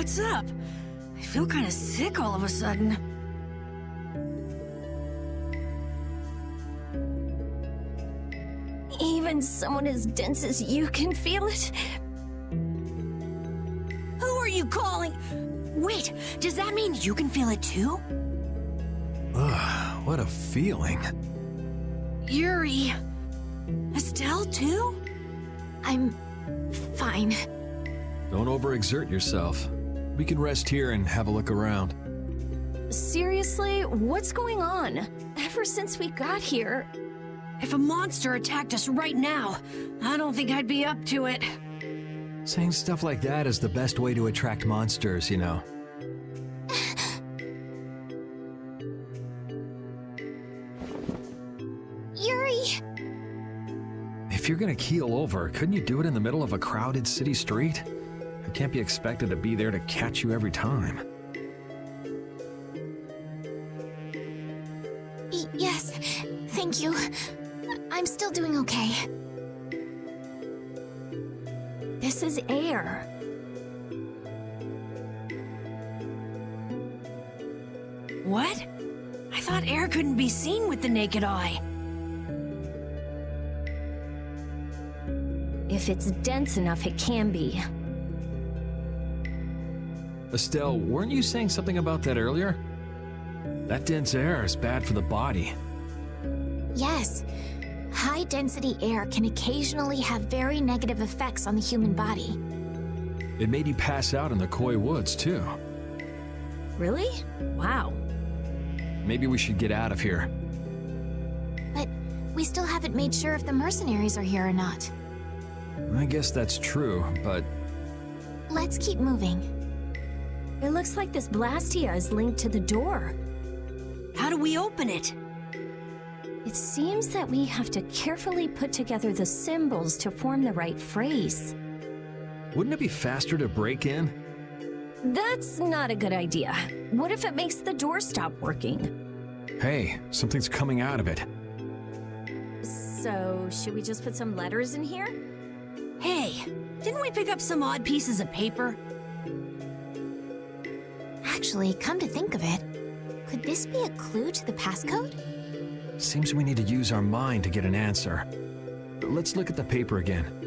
What's up? I feel kind of sick all of a sudden. Even someone as dense as you can feel it? Who are you calling? Wait, does that mean you can feel it too? Ugh, what a feeling. Yuri. Estelle too? I'm fine. Don't overexert yourself. We can rest here and have a look around. Seriously, what's going on? Ever since we got here... If a monster attacked us right now, I don't think I'd be up to it. Saying stuff like that is the best way to attract monsters, you know. Yuri! If you're gonna keel over, couldn't you do it in the middle of a crowded city street? I can't be expected to be there to catch you every time. Yes, thank you. I'm still doing okay. This is air. What? I thought air couldn't be seen with the naked eye. If it's dense enough, it can be. Estelle, weren't you saying something about that earlier? That dense air is bad for the body. Yes. High-density air can occasionally have very negative effects on the human body. It made you pass out in the Koi Woods, too. Really? Wow. Maybe we should get out of here. But we still haven't made sure if the mercenaries are here or not. I guess that's true, but... Let's keep moving. It looks like this Blastia is linked to the door. How do we open it? It seems that we have to carefully put together the symbols to form the right phrase. Wouldn't it be faster to break in? That's not a good idea. What if it makes the door stop working? Hey, something's coming out of it. So, should we just put some letters in here? Hey, didn't we pick up some odd pieces of paper? Actually, come to think of it, could this be a clue to the passcode? Seems we need to use our mind to get an answer. Let's look at the paper again.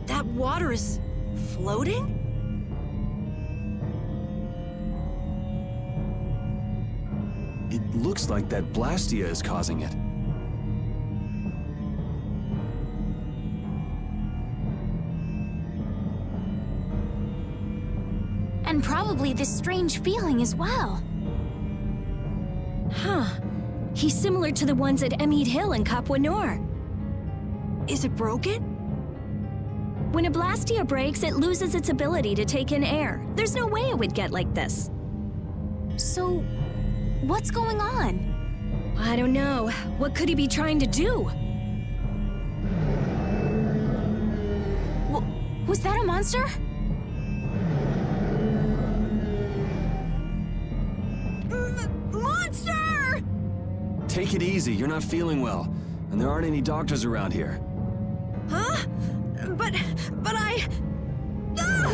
That water is floating? It looks like that Blastia is causing it. And probably this strange feeling as well. Huh. He's similar to the ones at Emmead Hill in Capua Nor. Is it broken? When a Blastia breaks, it loses its ability to take in air. There's no way it would get like this. So, what's going on? I don't know. What could he be trying to do? Was that a monster? Monster! Take it easy, you're not feeling well. And there aren't any doctors around here. Huh? But I... Ah!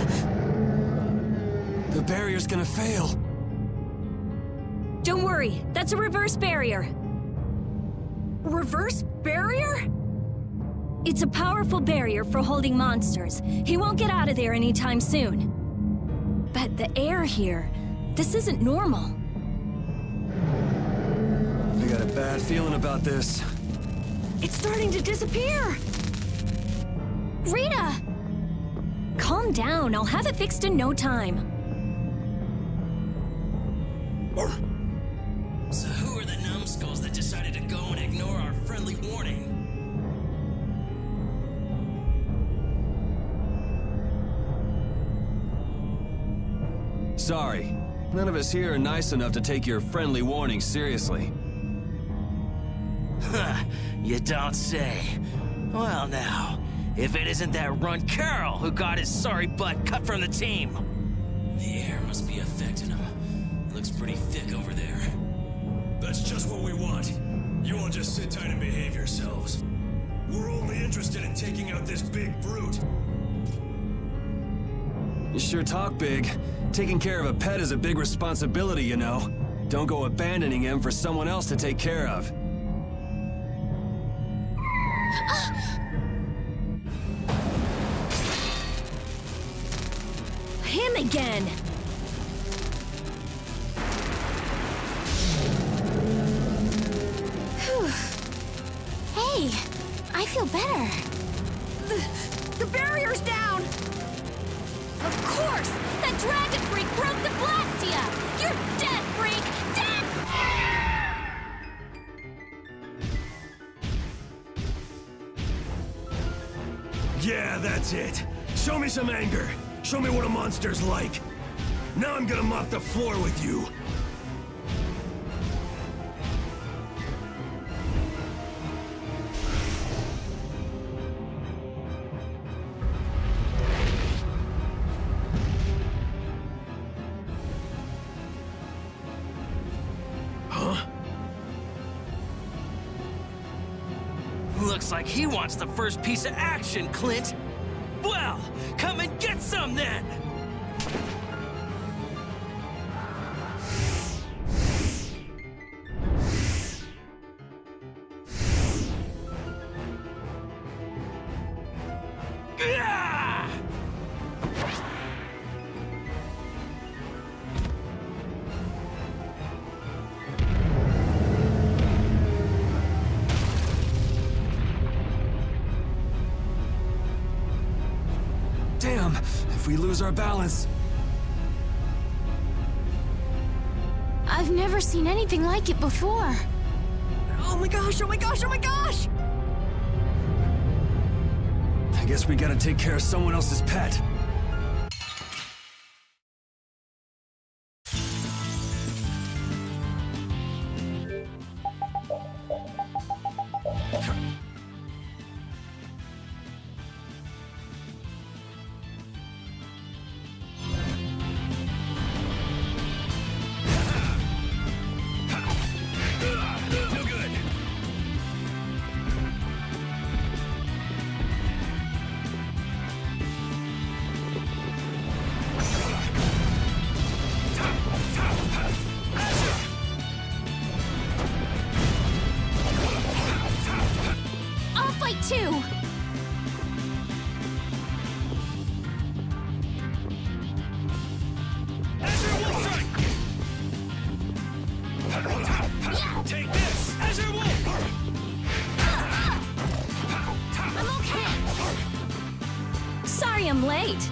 The barrier's gonna fail. Don't worry, that's a reverse barrier. Reverse barrier? It's a powerful barrier for holding monsters. He won't get out of there anytime soon. But the air here, this isn't normal. I got a bad feeling about this. It's starting to disappear! Rita! Calm down, I'll have it fixed in no time. So who are the numbskulls that decided to go and ignore our friendly warning? Sorry, none of us here are nice enough to take your friendly warning seriously. Huh, you don't say. Well now, if it isn't that runt Carl who got his sorry butt cut from the team. The air must be affecting him. It looks pretty thick over there. That's just what we want. You all just sit tight and behave yourselves. We're only interested in taking out this big brute. You sure talk big. Taking care of a pet is a big responsibility, you know. Don't go abandoning him for someone else to take care of. Him again! Hey, I feel better. The barrier's down! Of course! That dragon freak broke the Blastia! You're dead, freak! Dead! Yeah, that's it. Show me some anger. Show me what a monster's like. Now I'm gonna mop the floor with you. Looks like he wants the first piece of action, Clint. Well, come and get some then! Gah! Damn, if we lose our balance. I've never seen anything like it before. Oh my gosh, oh my gosh, oh my gosh! I guess we gotta take care of someone else's pet. too! Take this! Azure Wolf! I'm okay! Sorry I'm late.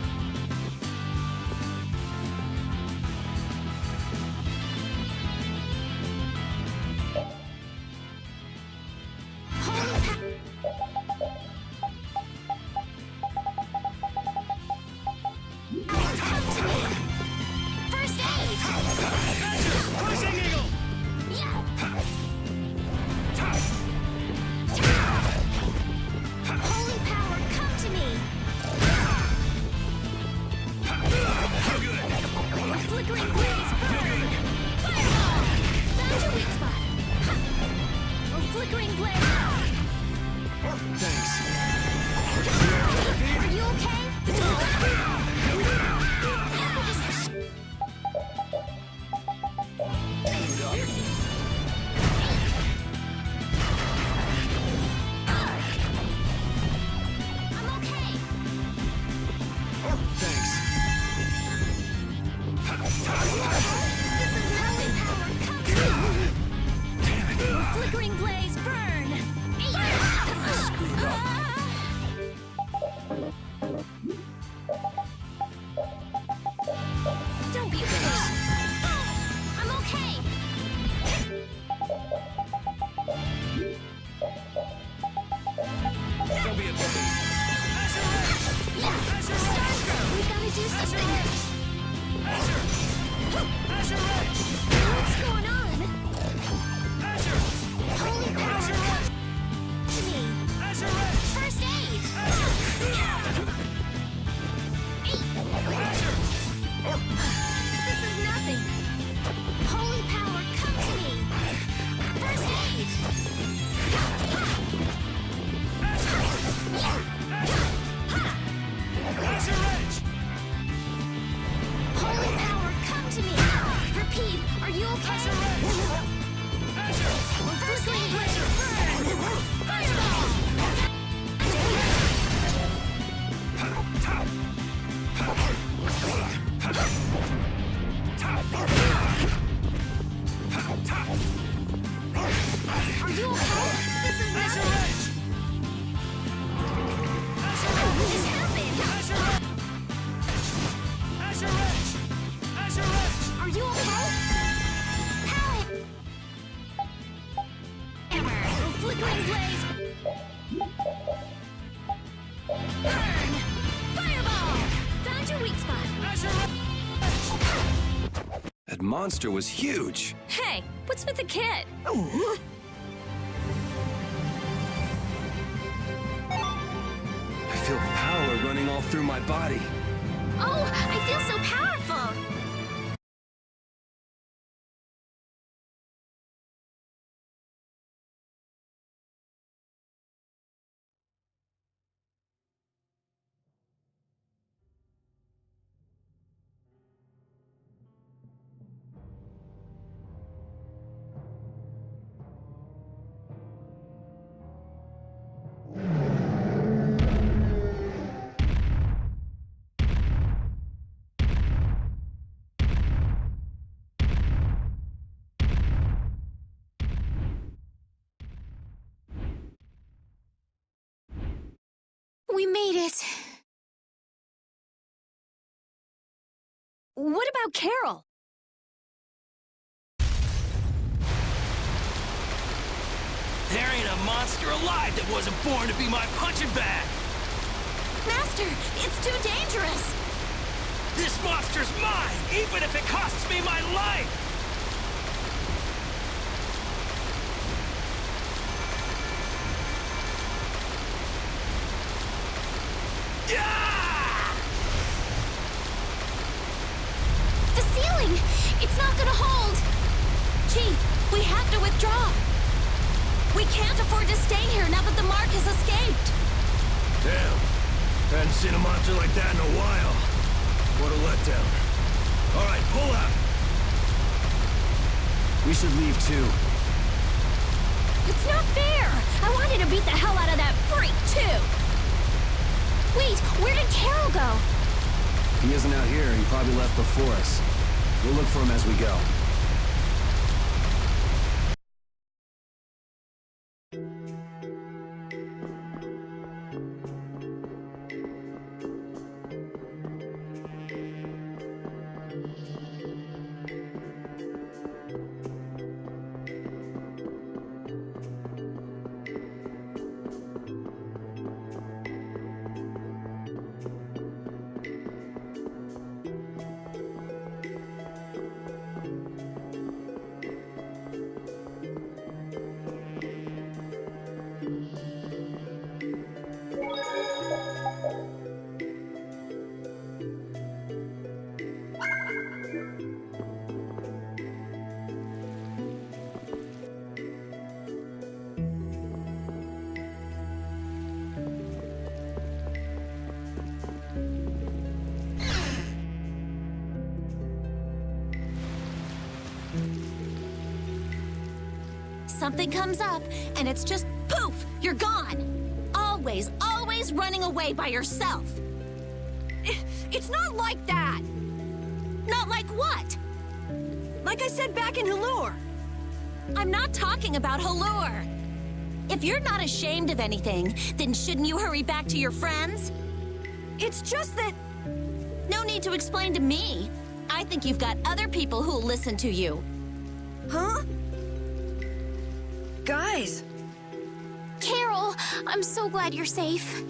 First aid! Pushing Eagle! Holy power, come to me! Flickering blaze, burn! Fireball! Found your weak spot! Flickering blaze! Thanks. Are you okay? I'm okay! Thanks. This is nothing! Come to me! Flickering blaze, burn! Don't be a bitch! I'm okay! Don't be a bully. Starscrow, we gotta do something! What's going on? Holy power! To me! First aid! This is nothing! Holy power, come to me! First aid! Holy power, come to me! Repeat, are you okay? First aid! Burn! Fireball! Are you okay? This is nothing! What just happened? Are you okay? Help! Hammer! Flickering blaze! Burn! Fireball! Found your weak spot! That monster was huge. Hey, what's with the kid? I feel power running all through my body. Oh, I feel so powerful! We made it! What about Carol? There ain't a monster alive that wasn't born to be my punching bag! Master, it's too dangerous! This monster's mine, even if it costs me my life! Yeah! The ceiling! It's not gonna hold! Chief, we have to withdraw! We can't afford to stay here now that the Mark has escaped! Damn. Hadn't seen a monster like that in a while. What a letdown. All right, pull out. We should leave too. It's not fair! I wanted to beat the hell out of that freak, too! Wait, where did Carol go? If he isn't out here, he probably left before us. We'll look for him as we go. Something comes up, and it's just poof, you're gone. Always, always running away by yourself. It's not like that! Not like what? Like I said back in Halure. I'm not talking about Halure. If you're not ashamed of anything, then shouldn't you hurry back to your friends? It's just that... No need to explain to me. I think you've got other people who'll listen to you. Huh? Guys! Carol, I'm so glad you're safe.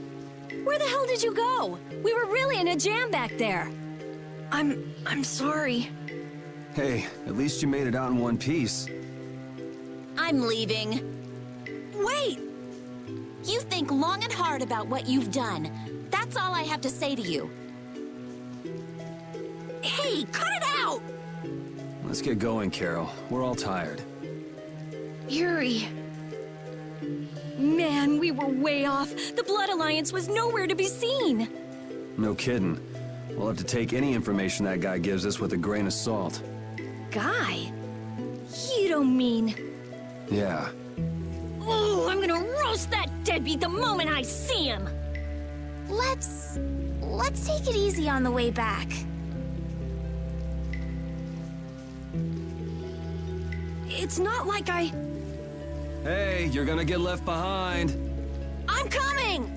Where the hell did you go? We were really in a jam back there. I'm sorry. Hey, at least you made it out in one piece. I'm leaving. Wait! You think long and hard about what you've done. That's all I have to say to you. Hey, cut it out! Let's get going, Carol. We're all tired. Yuri... Man, we were way off. The Blood Alliance was nowhere to be seen. No kidding. We'll have to take any information that guy gives us with a grain of salt. Guy? You don't mean... Yeah. Oh, I'm gonna roast that deadbeat the moment I see him! Let's take it easy on the way back. It's not like I... Hey, you're gonna get left behind. I'm coming!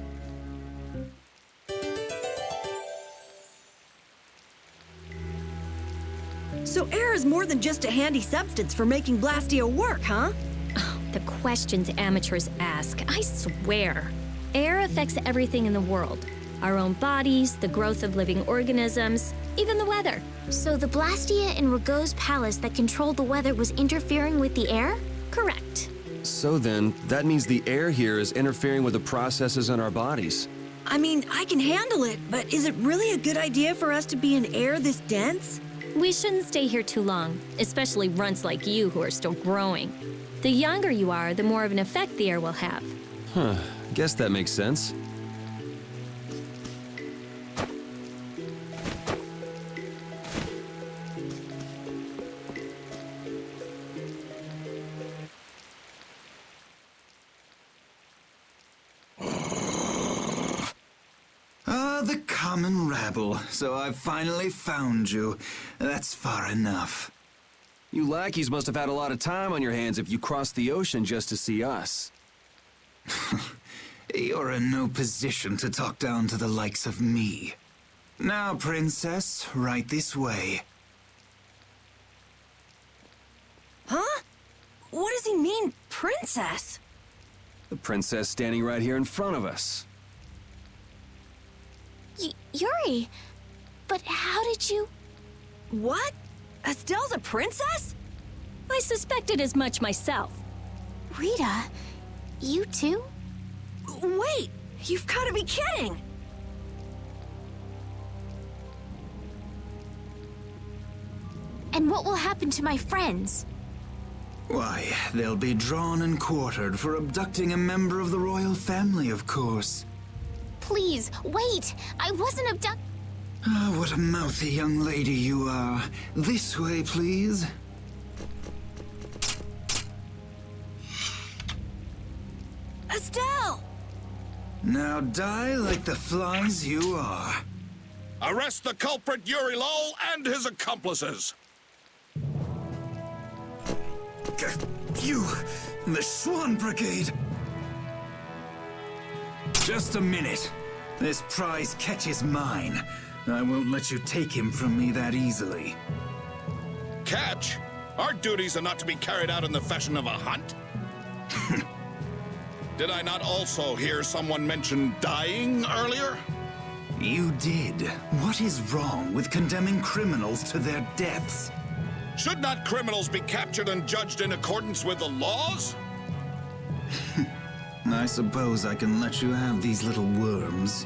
So air is more than just a handy substance for making Blastia work, huh? The questions amateurs ask, I swear. Air affects everything in the world. Our own bodies, the growth of living organisms, even the weather. So the Blastia in Rago's palace that controlled the weather was interfering with the air? Correct. So then, that means the air here is interfering with the processes in our bodies. I mean, I can handle it, but is it really a good idea for us to be in air this dense? We shouldn't stay here too long, especially runts like you who are still growing. The younger you are, the more of an effect the air will have. Huh, guess that makes sense. The common rabble. So I've finally found you. That's far enough. You lackeys must have had a lot of time on your hands if you crossed the ocean just to see us. You're in no position to talk down to the likes of me. Now, princess, right this way. Huh? What does he mean, princess? The princess standing right here in front of us. Yuri, but how did you... What? Estelle's a princess? I suspected as much myself. Rita, you too? Wait, you've got to be kidding! And what will happen to my friends? Why, they'll be drawn and quartered for abducting a member of the royal family, of course. Please, wait! I wasn't abducted. Ah, what a mouthy young lady you are. This way, please. Estelle! Now die like the flies you are. Arrest the culprit Yuri Lowell and his accomplices. You, the Swan Brigade. Just a minute. This prize catches mine. I won't let you take him from me that easily. Catch? Our duties are not to be carried out in the fashion of a hunt. Did I not also hear someone mention dying earlier? You did. What is wrong with condemning criminals to their deaths? Should not criminals be captured and judged in accordance with the laws? I suppose I can let you have these little worms.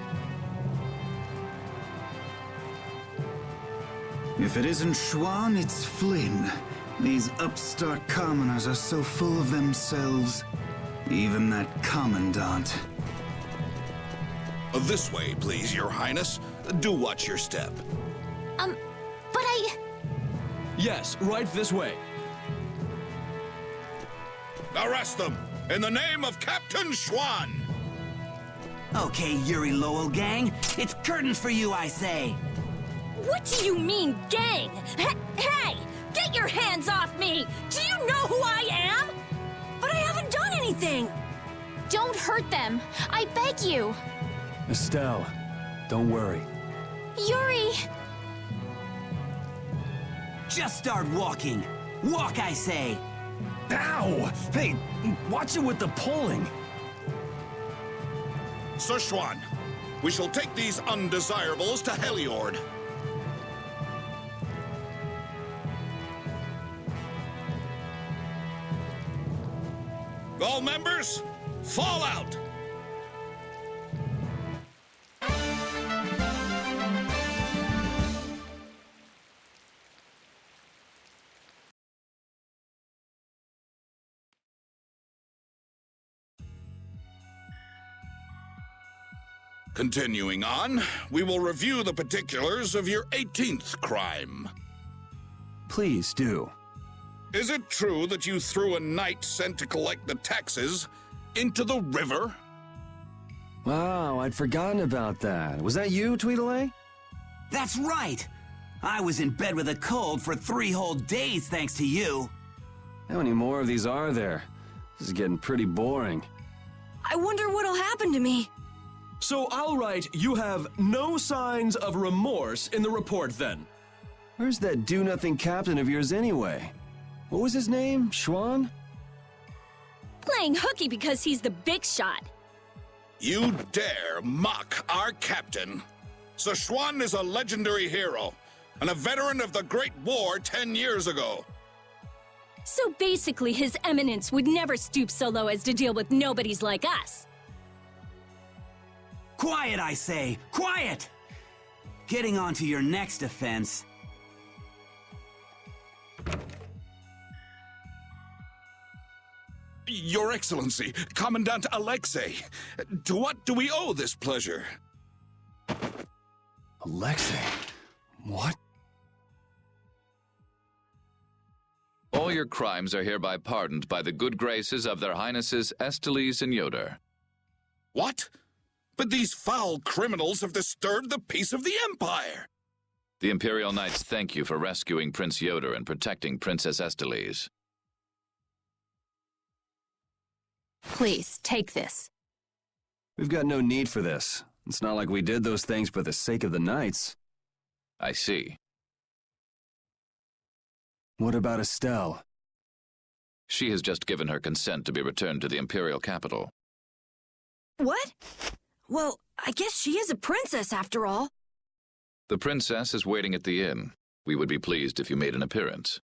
If it isn't Schwan, it's Flynn. These upstart commoners are so full of themselves. Even that commandant. This way, please, Your Highness. Do watch your step. But I... Yes, right this way. Arrest them, in the name of Captain Schwan! Okay, Yuri Lowell gang, it's curtains for you, I say. What do you mean, gang? Hey! Get your hands off me! Do you know who I am? But I haven't done anything! Don't hurt them. I beg you. Estelle, don't worry. Yuri! Just start walking. Walk, I say. Ow! Hey, watch it with the pulling. Sir Schwan, we shall take these undesirables to Heliord. All members, fall out! Continuing on, we will review the particulars of your 18th crime. Please do. Is it true that you threw a knight sent to collect the taxes into the river? Wow, I'd forgotten about that. Was that you, Tweedledee? That's right. I was in bed with a cold for 3 whole days thanks to you. How many more of these are there? This is getting pretty boring. I wonder what'll happen to me. So I'll write, you have no signs of remorse in the report then. Where's that do-nothing captain of yours anyway? What was his name? Schwan? Playing hooky because he's the big shot. You dare mock our captain? Sir Schwan is a legendary hero and a veteran of the Great War 10 years ago. So basically, His Eminence would never stoop so low as to deal with nobodies like us. Quiet, I say. Quiet! Getting on to your next offense. Your Excellency, Commandant Alexei, to what do we owe this pleasure? Alexei? What? All your crimes are hereby pardoned by the good graces of their Highnesses Esteles and Yoder. What? But these foul criminals have disturbed the peace of the Empire! The Imperial Knights thank you for rescuing Prince Yoder and protecting Princess Esteles. Please, take this. We've got no need for this. It's not like we did those things for the sake of the Knights. I see. What about Estelle? She has just given her consent to be returned to the Imperial capital. What? Well, I guess she is a princess after all. The princess is waiting at the inn. We would be pleased if you made an appearance.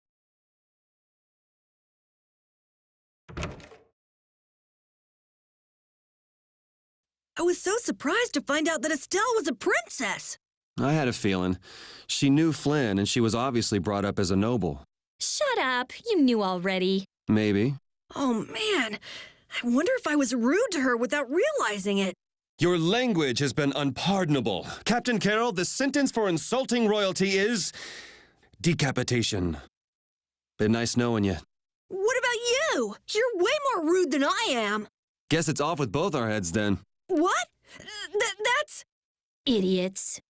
I was so surprised to find out that Estelle was a princess. I had a feeling. She knew Flynn, and she was obviously brought up as a noble. Shut up. You knew already. Maybe. Oh, man. I wonder if I was rude to her without realizing it. Your language has been unpardonable. Captain Carroll, the sentence for insulting royalty is... decapitation. Been nice knowing you. What about you? You're way more rude than I am. Guess it's off with both our heads then. What? That's... Idiots.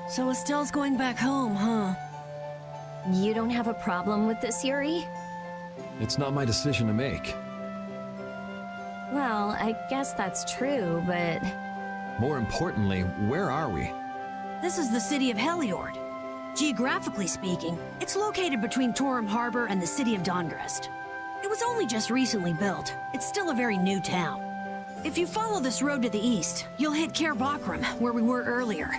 So Estelle's going back home, huh? You don't have a problem with this, Yuri? It's not my decision to make. Well, I guess that's true, but... More importantly, where are we? This is the city of Heliord. Geographically speaking, it's located between Torum Harbor and the city of Dongrest. It was only just recently built. It's still a very new town. If you follow this road to the east, you'll hit Cair Bakram, where we were earlier.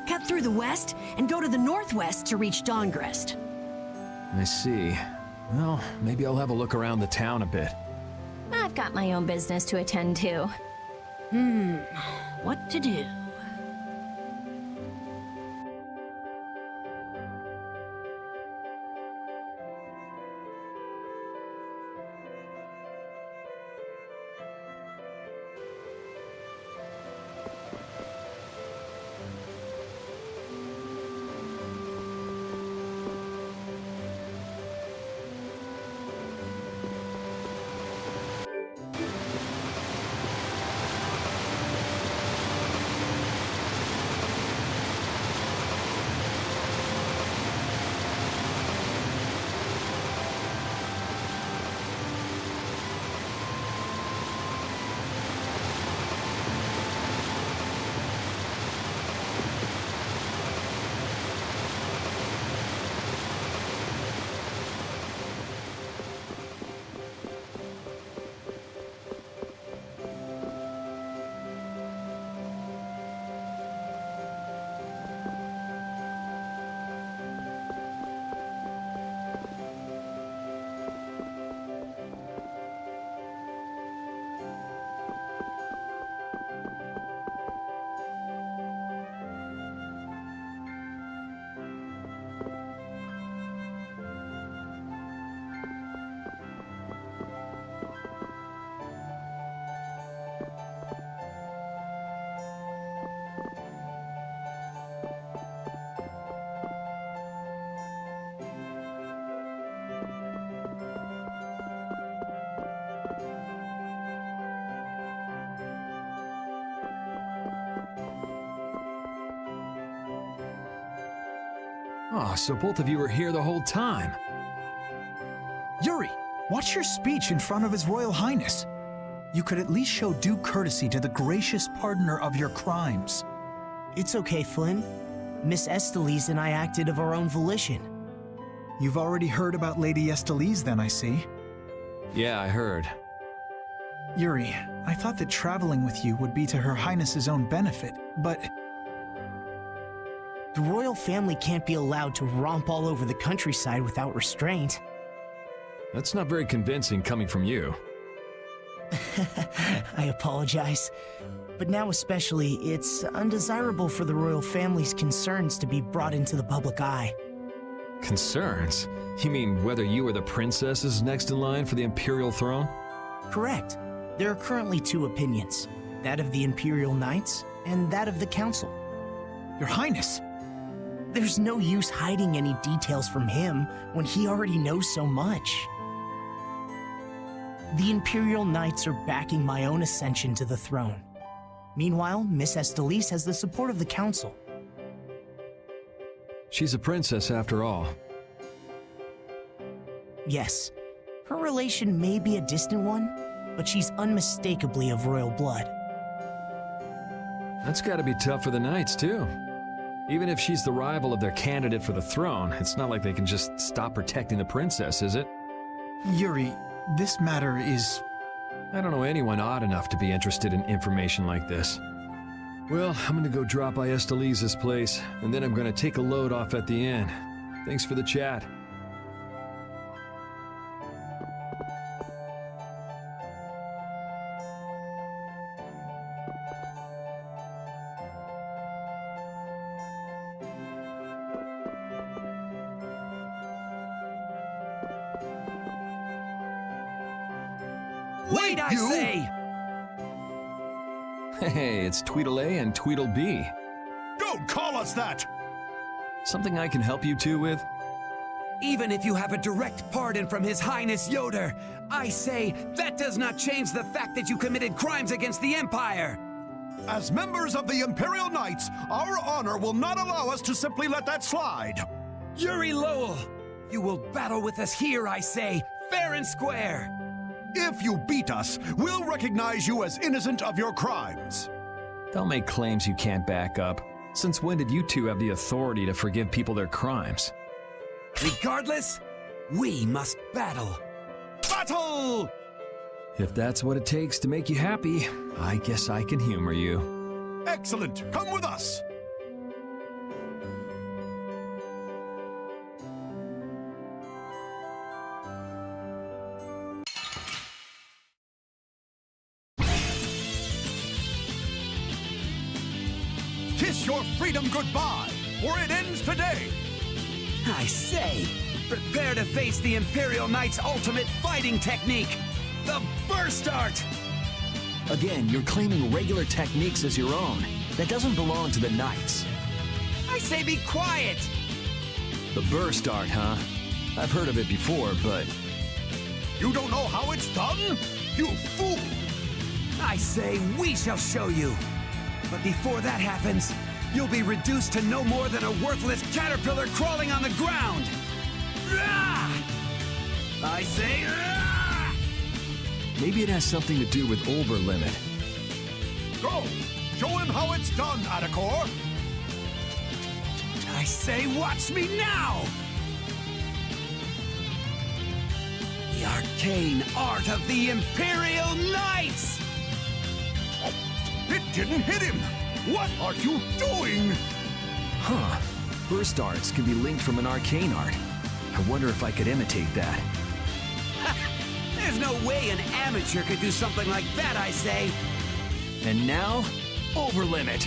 Cut through the west and go to the northwest to reach Dongrest. I see. Well, maybe I'll have a look around the town a bit. I've got my own business to attend to. What to do? Oh, so both of you were here the whole time. Yuri, watch your speech in front of His Royal Highness. You could at least show due courtesy to the gracious pardoner of your crimes. It's okay, Flynn. Miss Estelise and I acted of our own volition. You've already heard about Lady Estelise then, I see. Yeah, I heard. Yuri, I thought that traveling with you would be to Her Highness's own benefit, but... The royal family can't be allowed to romp all over the countryside without restraint. That's not very convincing coming from you. I apologize. But now especially, it's undesirable for the royal family's concerns to be brought into the public eye. Concerns? You mean whether you or the princess is next in line for the imperial throne? Correct. There are currently two opinions. That of the Imperial Knights, and that of the Council. Your Highness! There's no use hiding any details from him when he already knows so much. The Imperial Knights are backing my own ascension to the throne. Meanwhile, Miss Estelise has the support of the Council. She's a princess after all. Yes, her relation may be a distant one, but she's unmistakably of royal blood. That's gotta be tough for the Knights, too. Even if she's the rival of their candidate for the throne, it's not like they can just stop protecting the princess, is it? Yuri, this matter is... I don't know anyone odd enough to be interested in information like this. Well, I'm gonna go drop by Estelise's place, and then I'm gonna take a load off at the inn. Thanks for the chat. Wait, I say! Hey, it's Tweedle-A and Tweedle-B. Don't call us that! Something I can help you two with? Even if you have a direct pardon from His Highness Yoder, I say that does not change the fact that you committed crimes against the Empire! As members of the Imperial Knights, our honor will not allow us to simply let that slide. Yuri Lowell, you will battle with us here, I say, fair and square! If you beat us, we'll recognize you as innocent of your crimes. Don't make claims you can't back up. Since when did you two have the authority to forgive people their crimes? Regardless, we must battle. Battle! If that's what it takes to make you happy, I guess I can humor you. Excellent. Come with us. Kiss your freedom goodbye, for it ends today. I say, prepare to face the Imperial Knight's ultimate fighting technique, the Burst Art! Again, you're claiming regular techniques as your own. That doesn't belong to the Knights. I say be quiet! The Burst Art, huh? I've heard of it before, but... You don't know how it's done? You fool! I say we shall show you. But before that happens, you'll be reduced to no more than a worthless caterpillar crawling on the ground! I say... Maybe it has something to do with Overlimit. Go! Show him how it's done, Adacor! I say watch me now! The arcane art of the Imperial Knights! It didn't hit him! What are you doing? Huh. Burst arts can be linked from an arcane art. I wonder if I could imitate that. There's no way an amateur could do something like that, I say. And now, Overlimit.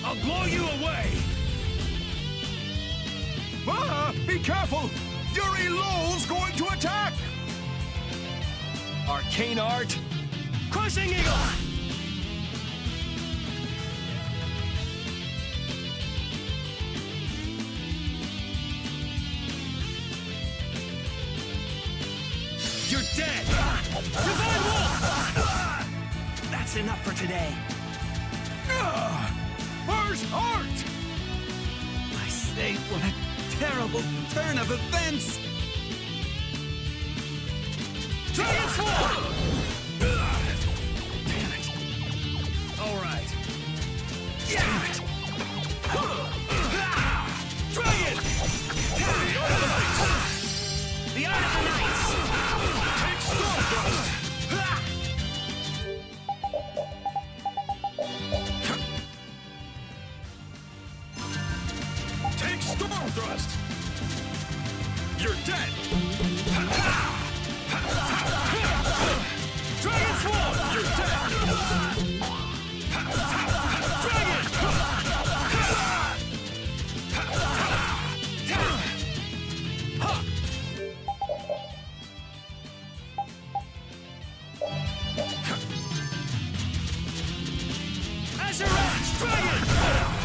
I'll blow you away! Ah! Be careful! Yuri Lowell's going to attack! Arcane art. Crushing Eagle! You're dead! Divine Wolf! That's enough for today. First art! I say, what a terrible turn of events! Dragon Swarm! Damn it. All right. Damn it! Dragon! The Art of the Knights! Take Storm Thrust! Take Storm Thrust! You're dead! Dragon Swarm! You're dead! Dragon! Azure Edge! Dragon!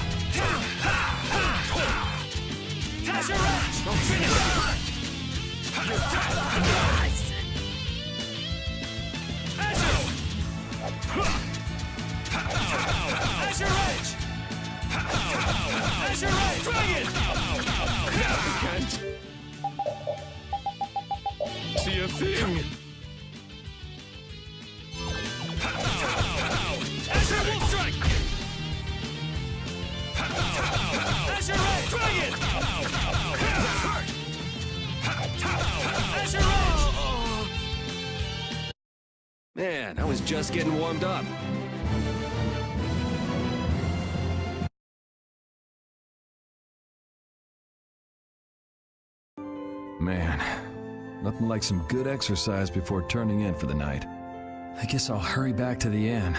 Azure Edge! Azure Edge! Dragon! I can't see a thing. Azure Wolf Strike! Azure Edge! Dragon! Azure Edge! Man, I was just getting warmed up. Man, nothing like some good exercise before turning in for the night. I guess I'll hurry back to the inn.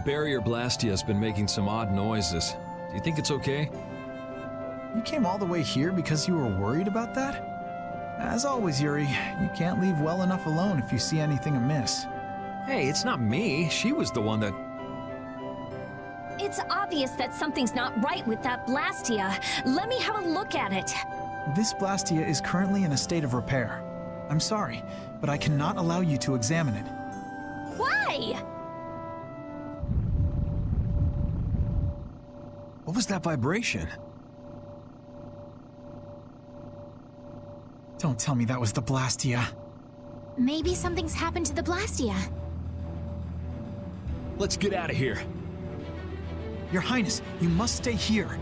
The barrier Blastia's been making some odd noises. Do you think it's okay? You came all the way here because you were worried about that? As always, Yuri, you can't leave well enough alone if you see anything amiss. Hey, it's not me. She was the one that... It's obvious that something's not right with that Blastia. Let me have a look at it. This Blastia is currently in a state of repair. I'm sorry, but I cannot allow you to examine it. Why? What was that vibration? Don't tell me that was the Blastia. Maybe something's happened to the Blastia. Let's get out of here. Your Highness, you must stay here.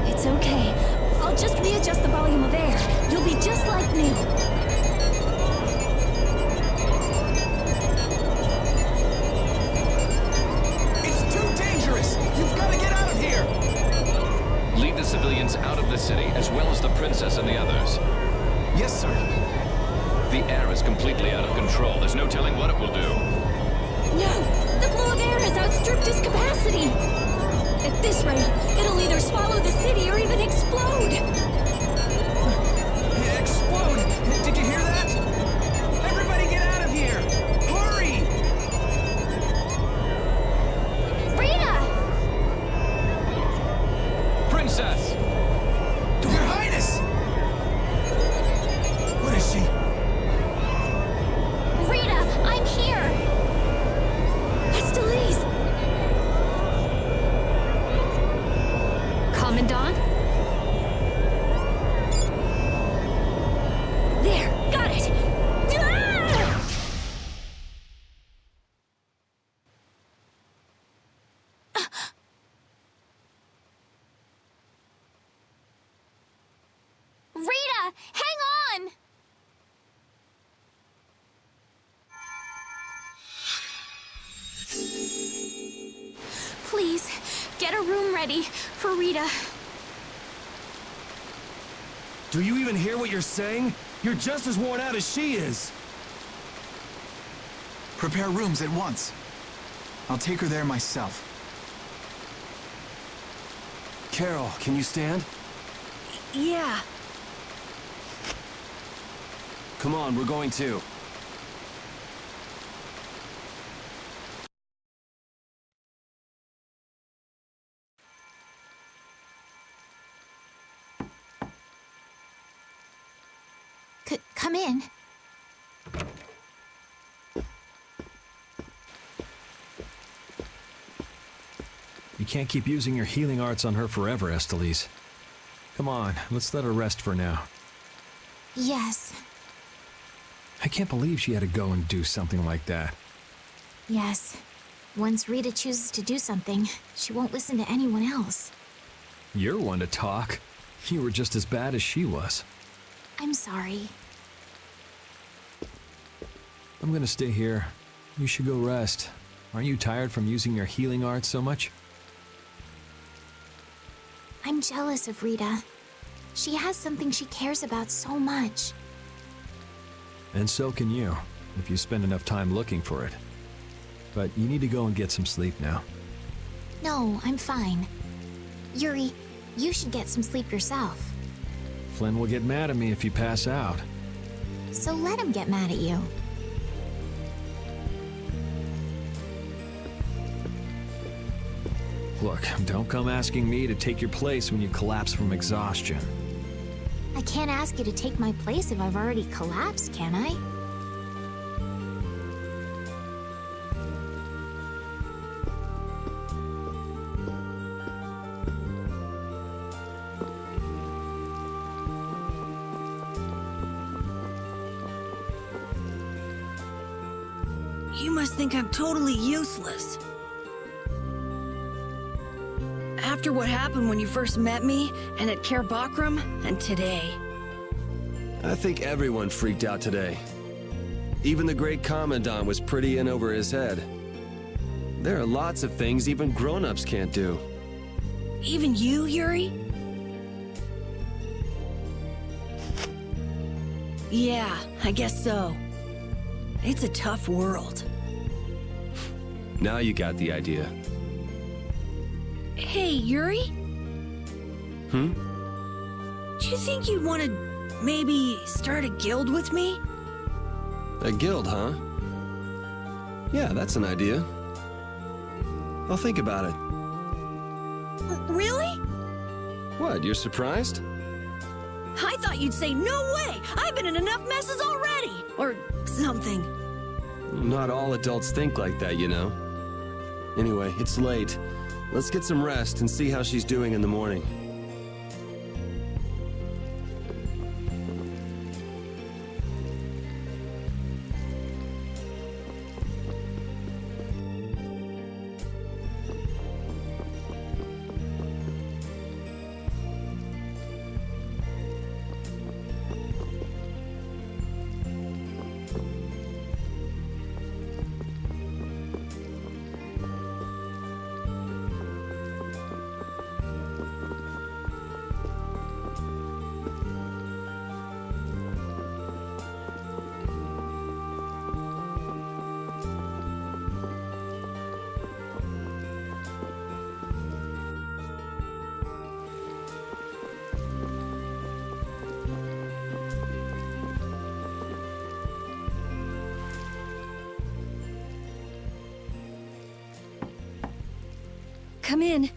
It's okay. I'll just readjust the volume of air. You'll be just like new. It's too dangerous! You've got to get out of here! Lead the civilians out of the city, as well as the princess and the others. Yes, sir. The air is completely out of control. There's no telling what it will do. No! The flow of air has outstripped its capacity! At this rate, it'll either swallow the city or even explode! Explode! Did you hear that? Everybody get out of here! Hurry! Rita! Princess! Your Highness! What is she? Rita, I'm here! Estelise! Commandant? There! Got it! Ah! Rita, hang on! Please, get a room ready for Rita. Do you even hear what you're saying? You're just as worn out as she is. Prepare rooms at once. I'll take her there myself. Carol, can you stand? Yeah. Come on, we're going too. Come in. You can't keep using your healing arts on her forever, Estelise. Come on, let's let her rest for now. Yes. I can't believe she had to go and do something like that. Yes. Once Rita chooses to do something, she won't listen to anyone else. You're one to talk. You were just as bad as she was. I'm sorry. I'm gonna stay here. You should go rest. Aren't you tired from using your healing arts so much? I'm jealous of Rita. She has something she cares about so much. And so can you, if you spend enough time looking for it. But you need to go and get some sleep now. No, I'm fine. Yuri, you should get some sleep yourself. Flynn will get mad at me if you pass out. So let him get mad at you. Look, don't come asking me to take your place when you collapse from exhaustion. I can't ask you to take my place if I've already collapsed, can I? You must think I'm totally useless. After what happened when you first met me, and at Caer Bakram, and today. I think everyone freaked out today. Even the great Commandant was pretty in over his head. There are lots of things even grown-ups can't do. Even you, Yuri? Yeah, I guess so. It's a tough world. Now you got the idea. Hey, Yuri? Hmm? Do you think you'd want to maybe start a guild with me? A guild, huh? Yeah, that's an idea. I'll think about it. Really? What, you're surprised? I thought you'd say, no way! I've been in enough messes already! Or something. Not all adults think like that, you know. Anyway, it's late. Let's get some rest and see how she's doing in the morning. Come in.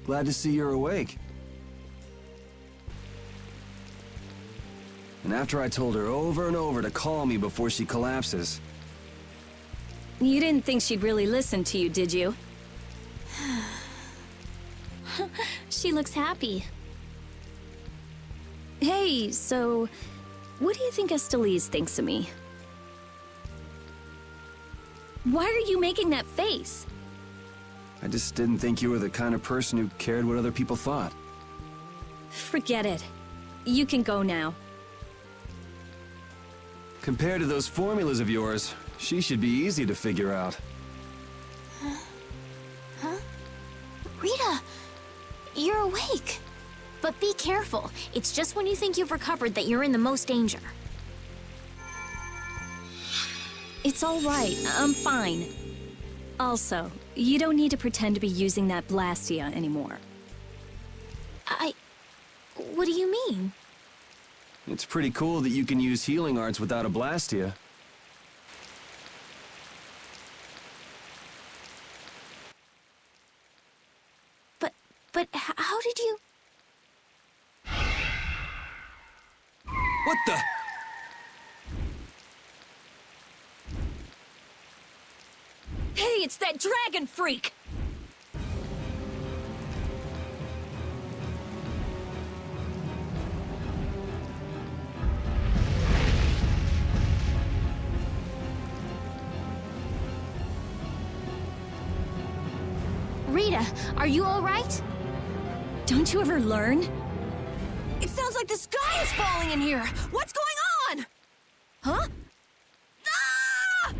Glad to see you're awake. And after I told her over and over to call me before she collapses. You didn't think she'd really listen to you, did you? She looks happy. Hey, so... what do you think Estelise thinks of me? Why are you making that face? I just didn't think you were the kind of person who cared what other people thought. Forget it. You can go now. Compared to those formulas of yours, she should be easy to figure out. Huh? Rita, you're awake. But be careful. It's just when you think you've recovered that you're in the most danger. It's all right. I'm fine. Also, you don't need to pretend to be using that Blastia anymore. What do you mean? It's pretty cool that you can use healing arts without a Blastia. But how did you... What the? Hey, it's that dragon freak! Rita, are you all right? Don't you ever learn? It sounds like the sky is falling in here! What's going on? Huh? Ah!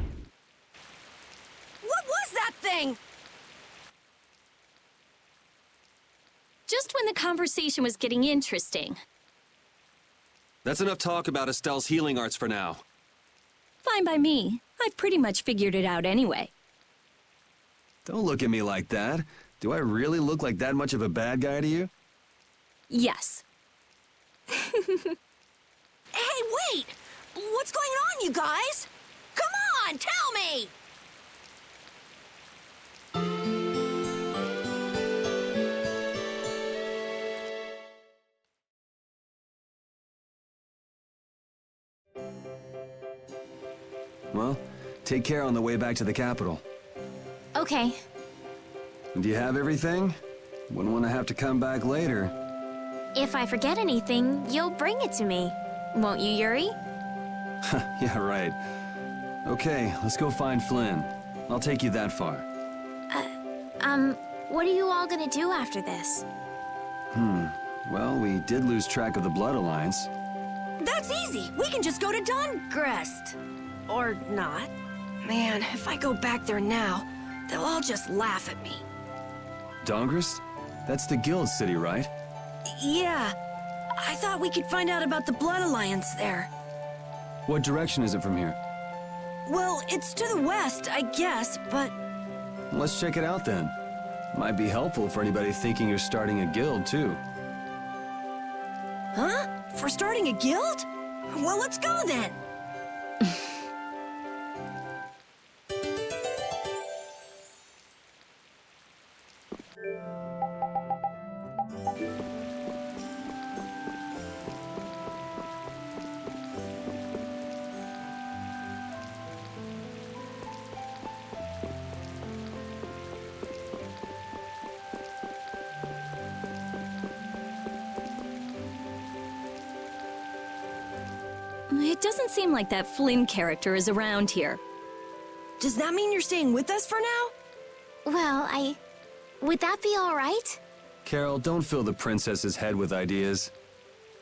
What was that thing? Just when the conversation was getting interesting. That's enough talk about Estelle's healing arts for now. Fine by me. I've pretty much figured it out anyway. Don't look at me like that. Do I really look like that much of a bad guy to you? Yes. Hey, wait! What's going on, you guys? Come on, tell me! Take care on the way back to the capital. Okay. Do you have everything? Wouldn't want to have to come back later. If I forget anything, you'll bring it to me. Won't you, Yuri? Yeah, right. Okay, let's go find Flynn. I'll take you that far. What are you all gonna do after this? Well, we did lose track of the Blood Alliance. That's easy. We can just go to Dongrest. Or not. Man, if I go back there now, they'll all just laugh at me. Dongrest? That's the guild city, right? Yeah. I thought we could find out about the Blood Alliance there. What direction is it from here? Well, it's to the west, I guess, but... Let's check it out then. Might be helpful for anybody thinking you're starting a guild, too. Huh? For starting a guild? Well, let's go then. It doesn't seem like that Flynn character is around here. Does that mean you're staying with us for now? Well, would that be all right? Carol, don't fill the princess's head with ideas.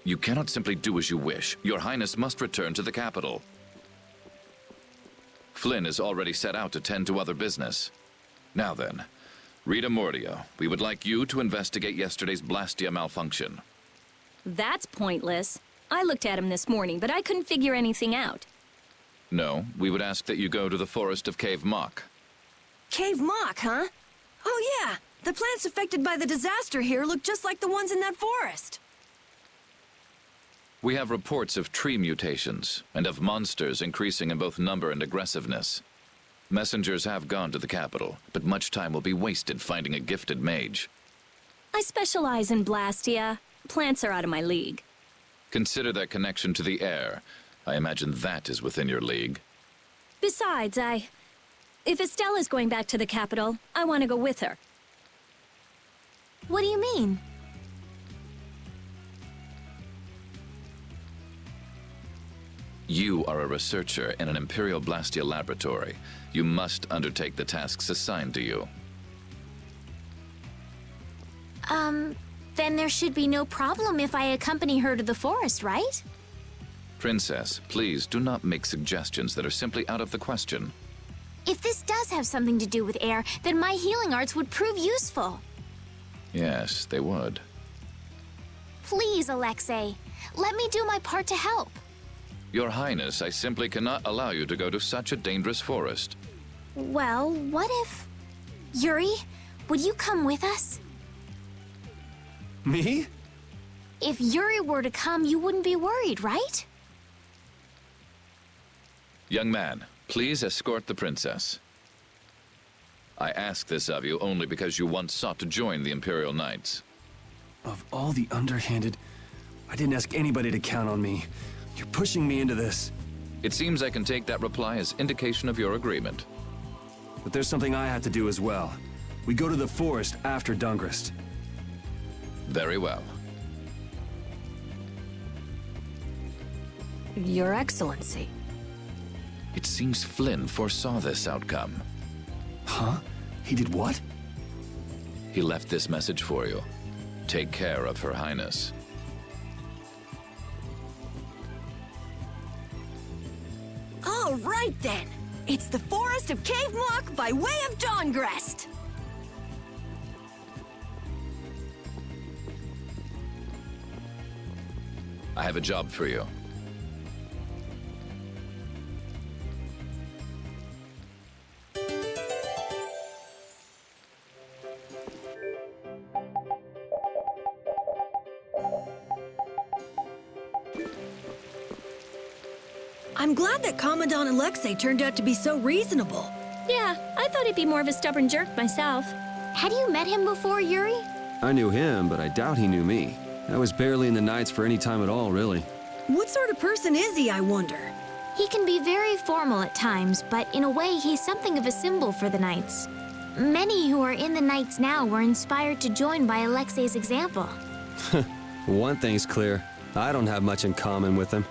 You cannot simply do as you wish. Your Highness must return to the capital. Flynn is already set out to tend to other business. Now then, Rita Mordio, we would like you to investigate yesterday's Blastia malfunction. That's pointless. I looked at him this morning, but I couldn't figure anything out. No, we would ask that you go to the forest of Cave Mock. Cave Mock, huh? Oh yeah, the plants affected by the disaster here look just like the ones in that forest. We have reports of tree mutations, and of monsters increasing in both number and aggressiveness. Messengers have gone to the capital, but much time will be wasted finding a gifted mage. I specialize in Blastia. Plants are out of my league. Consider their connection to the air. I imagine that is within your league. Besides, if Estella's going back to the capital, I want to go with her. What do you mean? You are a researcher in an Imperial Blastia laboratory. You must undertake the tasks assigned to you. Then there should be no problem if I accompany her to the forest, right? Princess, please do not make suggestions that are simply out of the question. If this does have something to do with air, then my healing arts would prove useful. Yes, they would. Please, Alexei, let me do my part to help. Your Highness, I simply cannot allow you to go to such a dangerous forest. Well, what if... Yuri, would you come with us? Me? If Yuri were to come, you wouldn't be worried, right? Young man, please escort the princess. I ask this of you only because you once sought to join the Imperial Knights. Of all the underhanded, I didn't ask anybody to count on me. You're pushing me into this. It seems I can take that reply as indication of your agreement. But there's something I have to do as well. We go to the forest after Dongrest. Very well. Your Excellency. It seems Flynn foresaw this outcome. Huh? He did what? He left this message for you. Take care of Her Highness. All right then. It's the forest of Cave Mock by way of Dongrest. I have a job for you. I'm glad that Commandant Alexei turned out to be so reasonable. Yeah, I thought he'd be more of a stubborn jerk myself. Had you met him before, Yuri? I knew him, but I doubt he knew me. I was barely in the Knights for any time at all, really. What sort of person is he, I wonder? He can be very formal at times, but in a way, he's something of a symbol for the Knights. Many who are in the Knights now were inspired to join by Alexei's example. One thing's clear. I don't have much in common with him.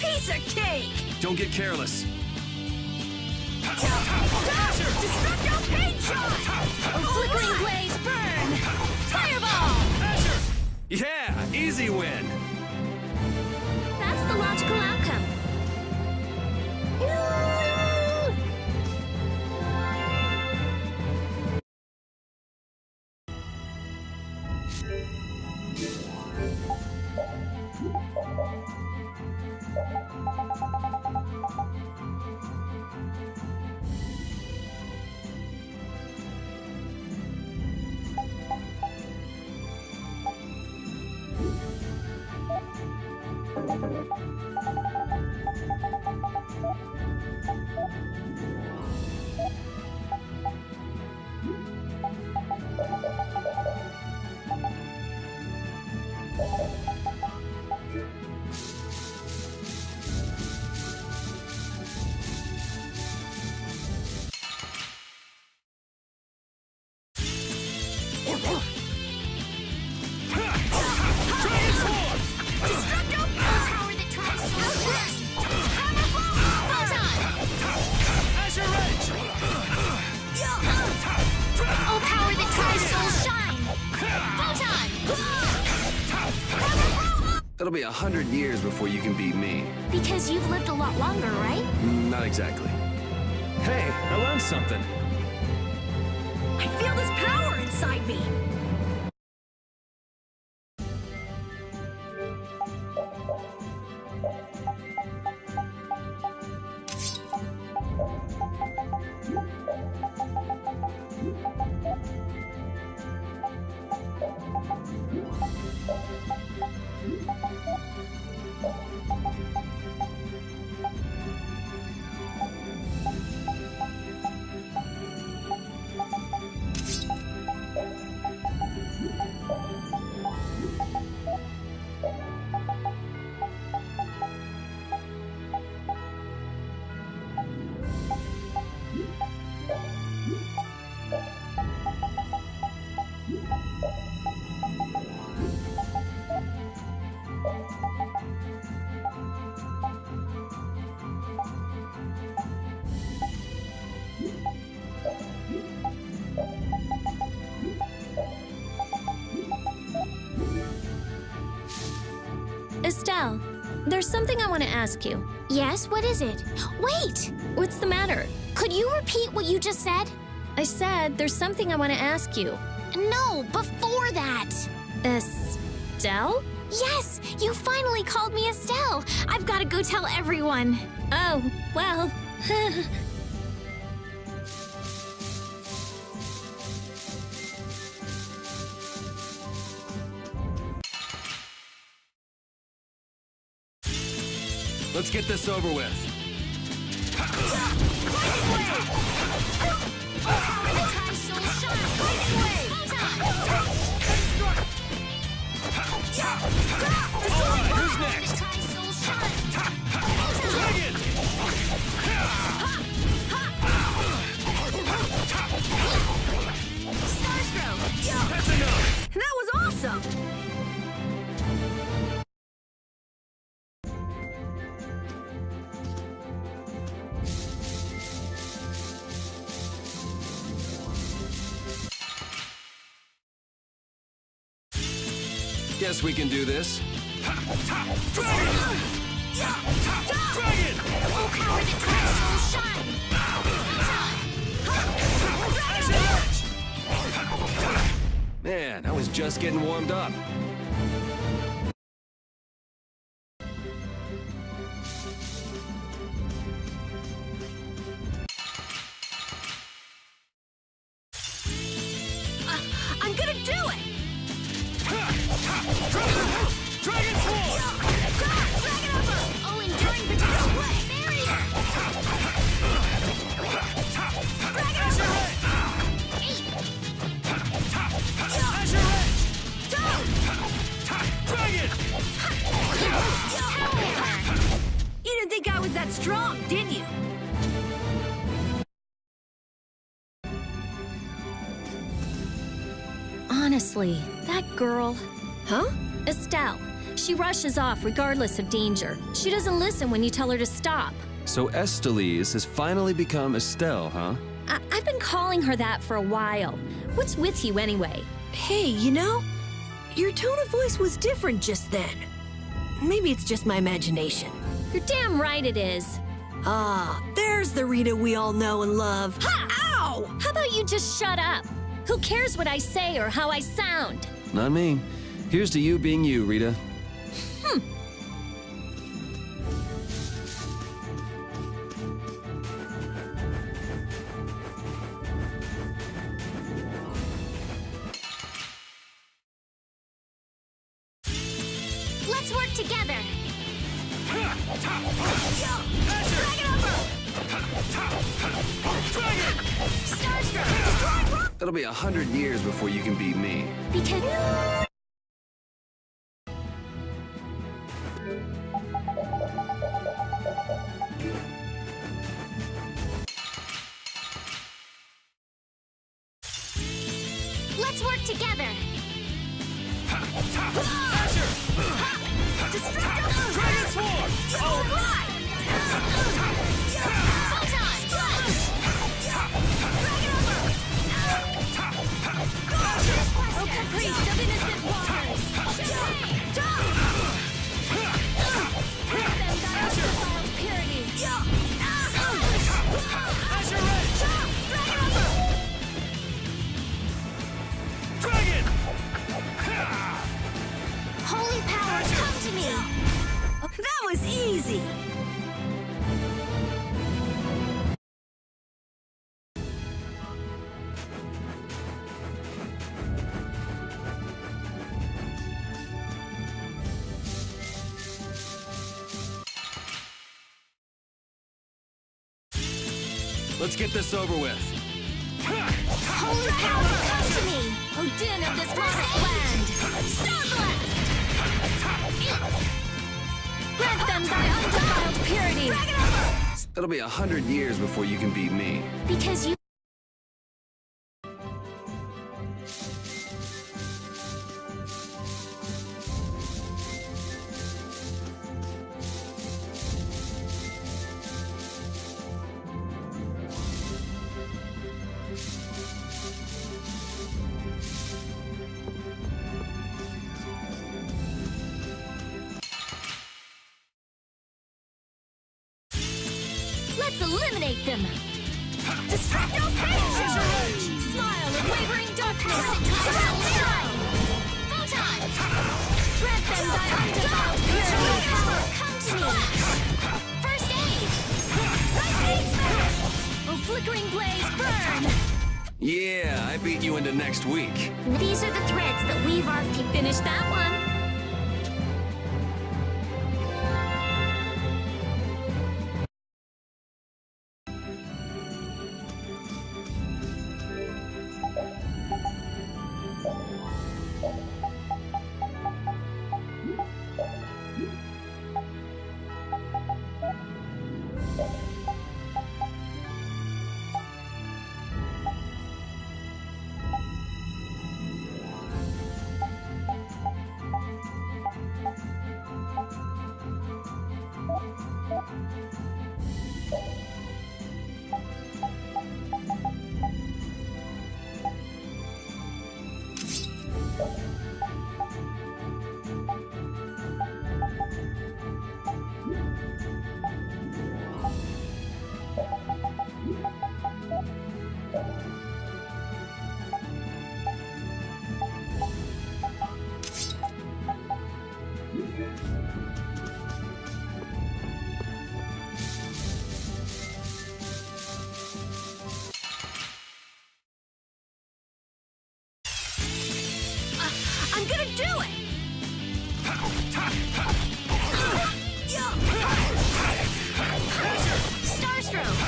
Piece of cake! Don't get careless. Destructo paint shot! Flickering blaze burn! Fireball! Yeah, easy win. That's the logical outcome. It'll be 100 years before you can beat me. Because you've lived a lot longer, right? Not exactly. Hey, I learned something. I feel this power inside me! Estelle, there's something I want to ask you. Yes, what is it? Wait! What's the matter? Could you repeat what you just said? I said there's something I want to ask you. No, before that! Estelle? Yes! You finally called me Estelle! I've got to go tell everyone. Oh, well... Let's get this over with. Who's next? Dragon! Starstroke! That's enough! That was awesome! Guess we can do this. Dragon! Full power that drives soul shine! Man, I was just getting warmed up. I'm gonna do it! Dragon Sword! Dragon Upper! Oh, enduring protection! Barrier! Dragon Upper! 8! Azure Edge! Dragon! You didn't think I was that strong, did you? Honestly, that girl... Huh? Estelle. She rushes off regardless of danger. She doesn't listen when you tell her to stop. So Estelise has finally become Estelle, huh? I've been calling her that for a while. What's with you anyway? Hey, you know, your tone of voice was different just then. Maybe it's just my imagination. You're damn right it is. Ah, there's the Rita we all know and love. Ha! Ow! How about you just shut up? Who cares what I say or how I sound? Not me. Here's to you being you, Rita. Let's work together! It'll be 100 years before you can beat me. Because... Let's work together! Dragon Sword! Oh, caprice of innocent waters! Grant them thy undefiled purity! Azure Edge! Dragon! Holy powers, come to me! That was easy! Let's get this over with. Holy power, come to me! Odin of this lost land! Star Blast! Grant them thy undefiled purity! It'll be 100 years before you can beat me. Because you... Let's eliminate them! Destructo Finish! Smile of wavering darkness! Shine! Photon! Grant them thy undefiled purity! Power, come to me! First aid! Lightning smash! Oh, flickering blaze, burn! Yeah, I beat you into next week. These are the threads that weave our... Finish that one! I'm gonna do it! Starstroke!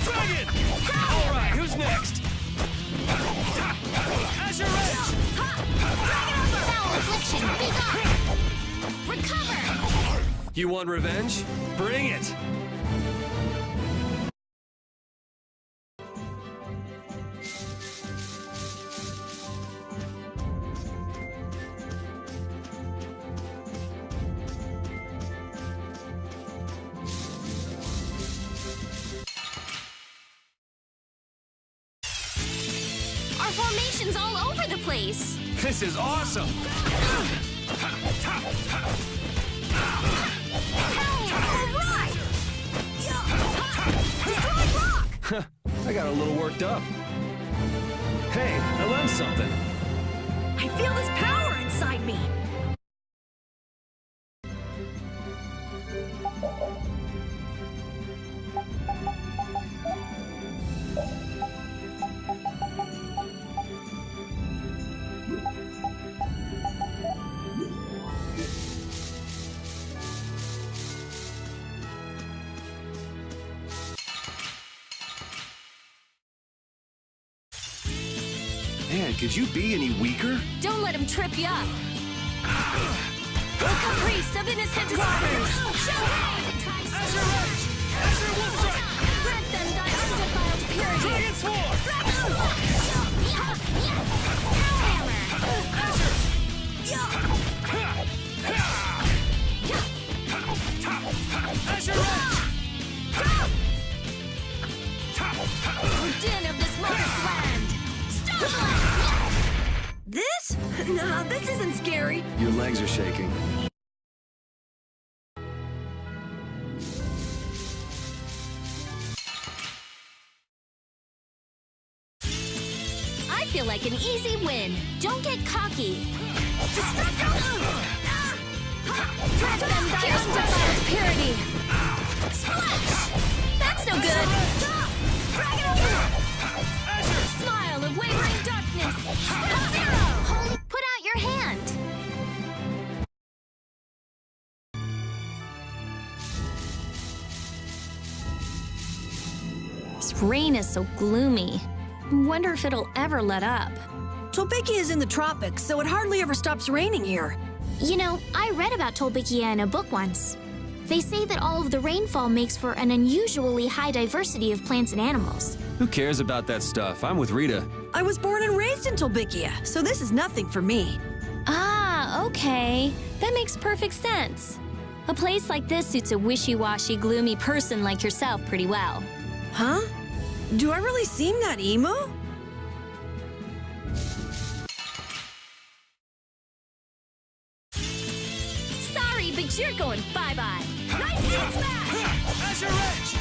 Dragon! Alright, who's next? Azure Edge! Foul Affliction, be gone! Recover! You want revenge? Bring it! Our formation's all over the place! This is awesome! I got a little worked up. Hey, I learned something. I feel this power inside me! Man, could you be any weaker? Don't let him trip you up. Caprice of innocent desires. Azure Edge! Azure Wolf Strike! Grant them thy undefiled purity. Dragon Swarm! Azure Edge! Din of this modest land. This? Nah, this isn't scary. Your legs are shaking. I feel like an easy win. Don't get cocky. Grant them thy undefiled purity. Splash! That's no good. Smile of wavering darkness. Zero! Holy, put out your hand! This rain is so gloomy. Wonder if it'll ever let up. Tolbikia is in the tropics, so it hardly ever stops raining here. You know, I read about Tolbikia in a book once. They say that all of the rainfall makes for an unusually high diversity of plants and animals. Who cares about that stuff? I'm with Rita. I was born and raised in Tolbikia, so this is nothing for me. Ah, okay. That makes perfect sense. A place like this suits a wishy-washy, gloomy person like yourself pretty well. Huh? Do I really seem that emo? Sorry, but you're going bye-bye. Nice hit smash! Azure Edge!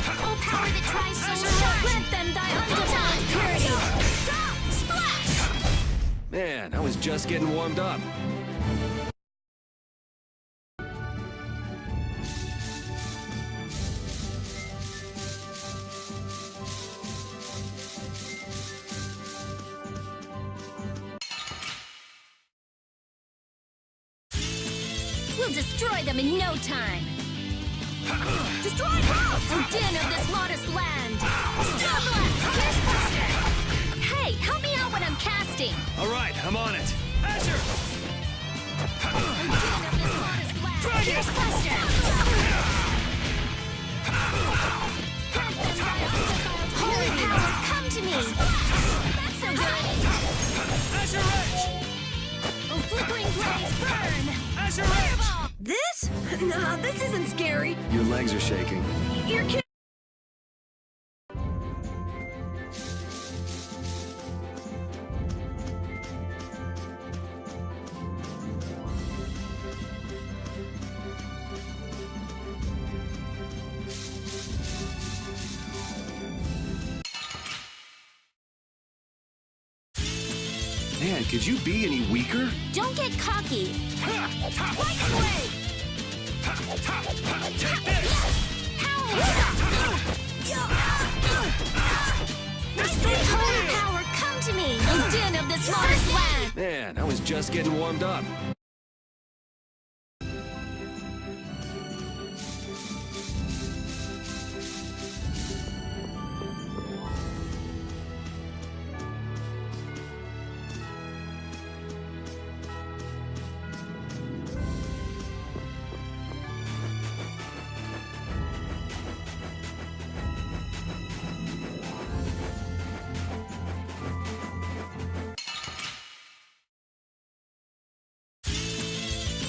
Oh, power that tries so Azure hard! Grant them thy undefiled purity. Splash! Man, I was just getting warmed up. We'll destroy them in no time. Destroy Rocks! Oh, din of this modest land. Fierce Buster! Hey, help me out when I'm casting. Alright, I'm on it. Azure! Oh, din of this modest land. Fierce Buster! Holy power, come to me! That's so good! Azure Edge! Oh, flickering blaze, burn! Azure Edge! This? Nah, this isn't scary. Your legs are shaking. You're kidding. Man, could you be any weaker? Don't get cocky. Lightning Wave! Take this! Power! Destroy just getting warmed up.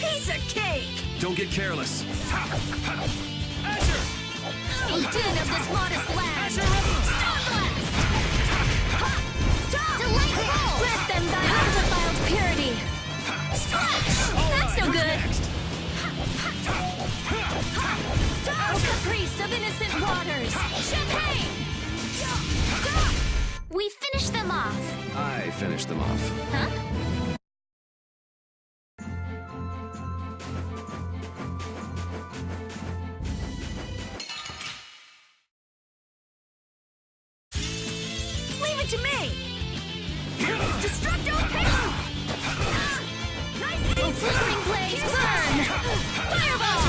Piece of cake! Don't get careless. A din of this modest land! Star Blast! Delightful! Grant them thy undefiled purity! That's no good! Oh, caprice of innocent waters! Champagne! We finished them off. I finished them off. Huh? Leave it to me! Destructo Halo! Nice aim! Flickering blaze, burn! Fireball!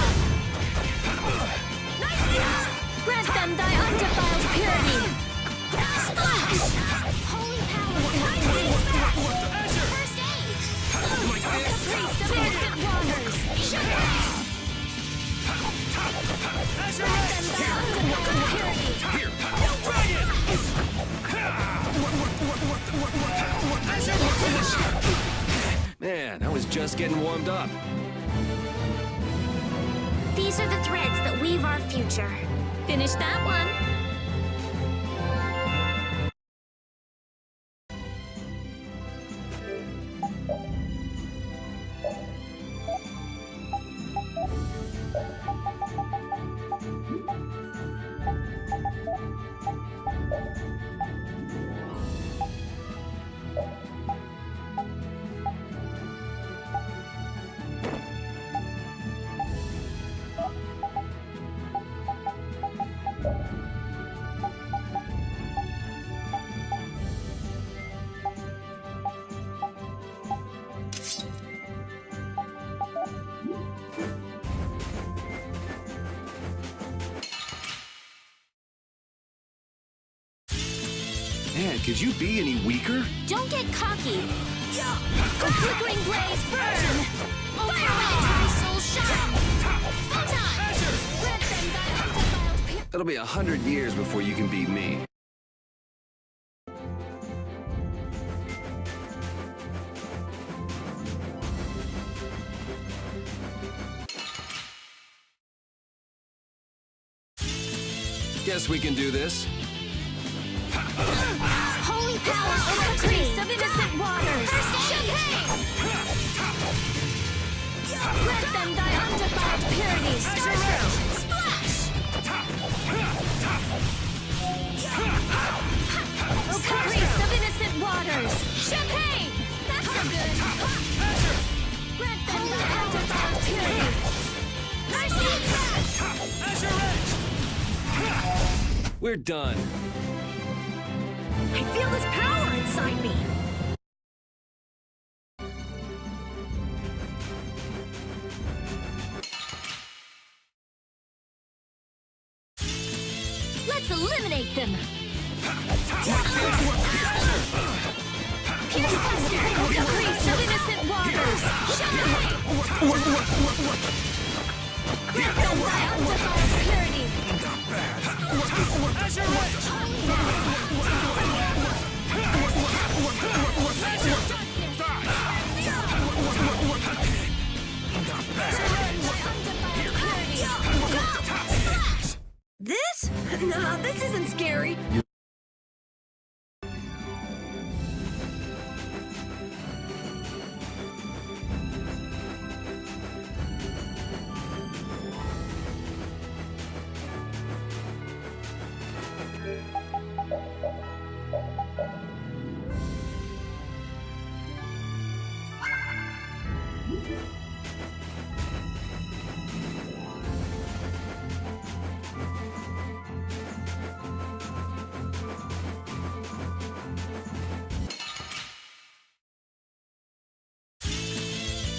Nice aim! Grant them thy undefiled purity! Splash! Holy power! Nice aim! First aid! Caprice of innocent waters! Champagne! Grant them thy undefiled purity! Man, I was just getting warmed up. These are the threads that weave our future. Finish that one! Man, could you be any weaker? Don't get cocky. A flickering blaze, burn! Fire my soul shine! Photon! Grant them thy undefiled purity! It'll be 100 years before you can beat me. Guess we can do this. Holy power! Caprice of innocent waters! Champagne! Grant them thy undefiled purity! Splash! Oh, caprice of innocent waters! Champagne! That's no good! Grant them thy undefiled purity! Nice We're done. I feel this power inside me. Let's eliminate them! Pierce plastic! Caprice of innocent waters! Grant them thy undefiled purity! This? Nah, this isn't scary.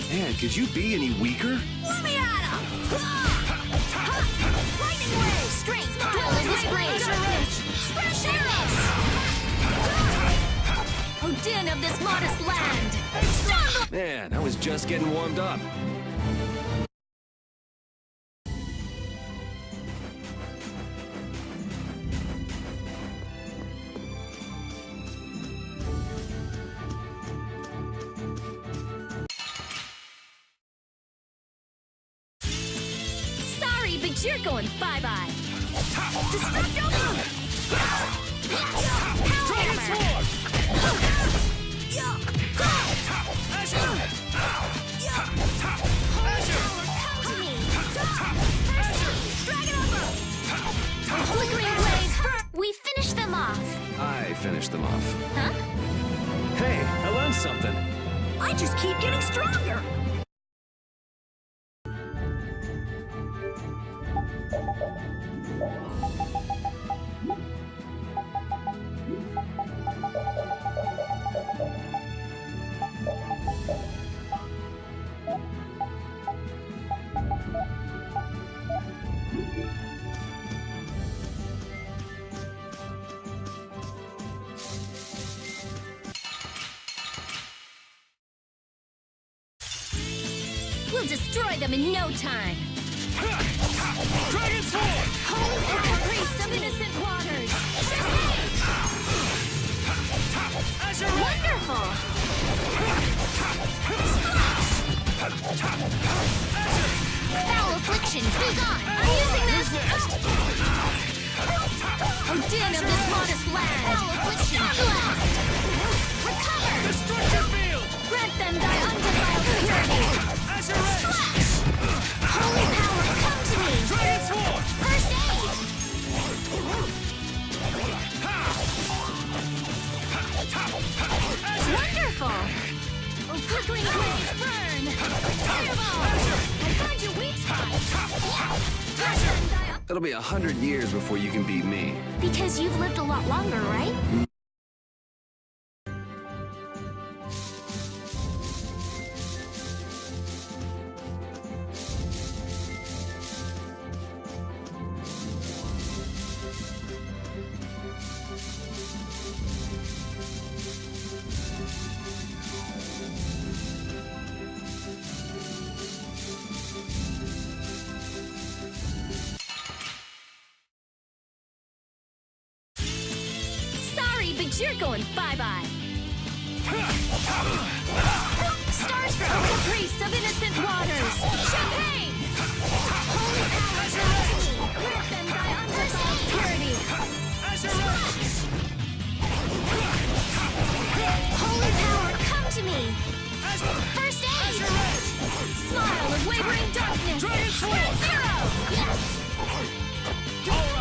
Man, could you be any weaker? Let me at him! Lightning ray! Strength! Dual display! Fresh arrows! Odin of this modest land! Man, I was just getting warmed up. Sorry, but you're going bye-bye. Destructo! Dragon Sword! We finished them off. I finished them off. Huh? Hey, I learned something. I just keep getting stronger. We'll destroy them in no time. Dragon Sword! Holy power, priest of innocent waters! Wonderful! Foul affliction, be gone! I'm using this! Odin of this modest land! Foul affliction, blast! Recover! Destructive Field! Grant them thy undefiled purity! Splash! Holy power, come to me! Dragon Sword! First aid! Wonderful! Oh, flickering blaze, burn! Fireball! I found your weak spot! It'll be 100 years before you can beat me. Because you've lived a lot longer, right? Sorry, but you're going bye-bye. Starstroke! The priest of innocent waters! Champagne! Holy power, come to me! Grant them thy undefiled purity! Holy power, come to me! First aid! Smile of wavering darkness! Spread zero!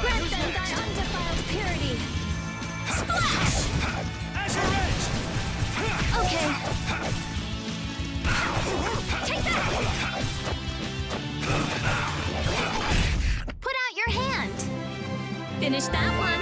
Grant them thy undefiled purity! Splash! Okay. Take that! Put out your hand! Finish that one.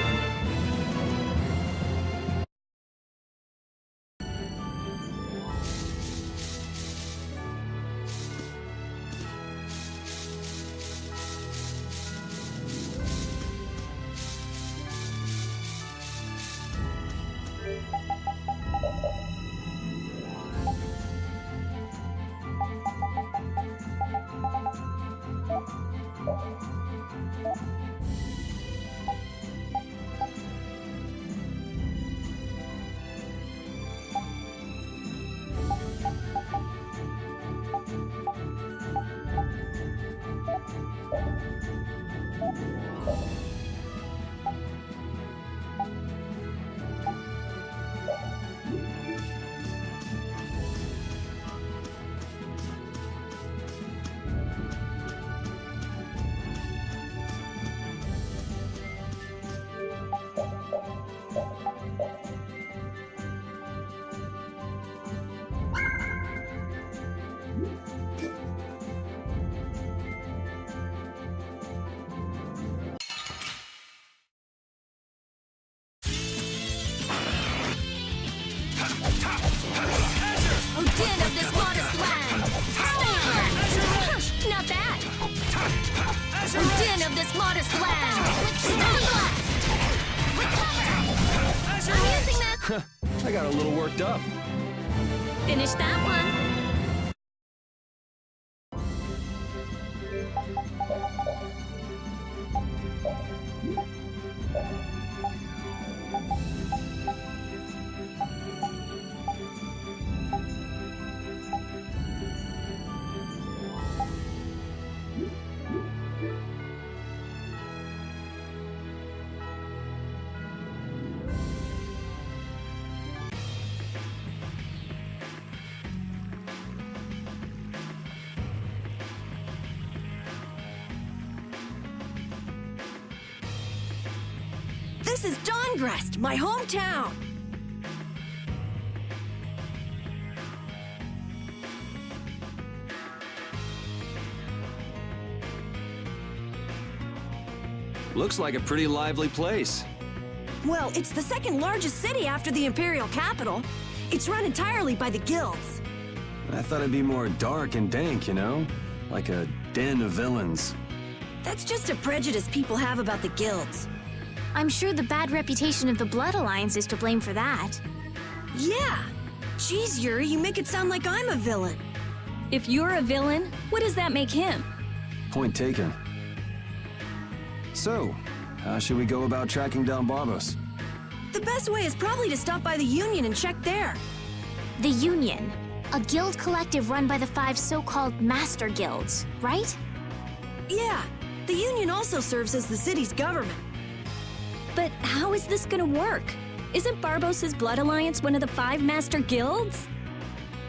Odin of this modest land! this land! Stun blast! Recover! I'm using this! I got a little worked up. Finish that one. This is Dongrest, my hometown! Looks like a pretty lively place. Well, it's the second largest city after the Imperial capital. It's run entirely by the guilds. I thought it'd be more dark and dank, you know? Like a den of villains. That's just a prejudice people have about the guilds. I'm sure the bad reputation of the Blood Alliance is to blame for that. Yeah! Jeez, Yuri, you make it sound like I'm a villain. If you're a villain, what does that make him? Point taken. So, how should we go about tracking down Barbos? The best way is probably to stop by the Union and check there. The Union, a guild collective run by the 5 so-called Master Guilds, right? Yeah, the Union also serves as the city's government. But how is this gonna work? Isn't Barbos' Blood Alliance one of the 5 Master Guilds?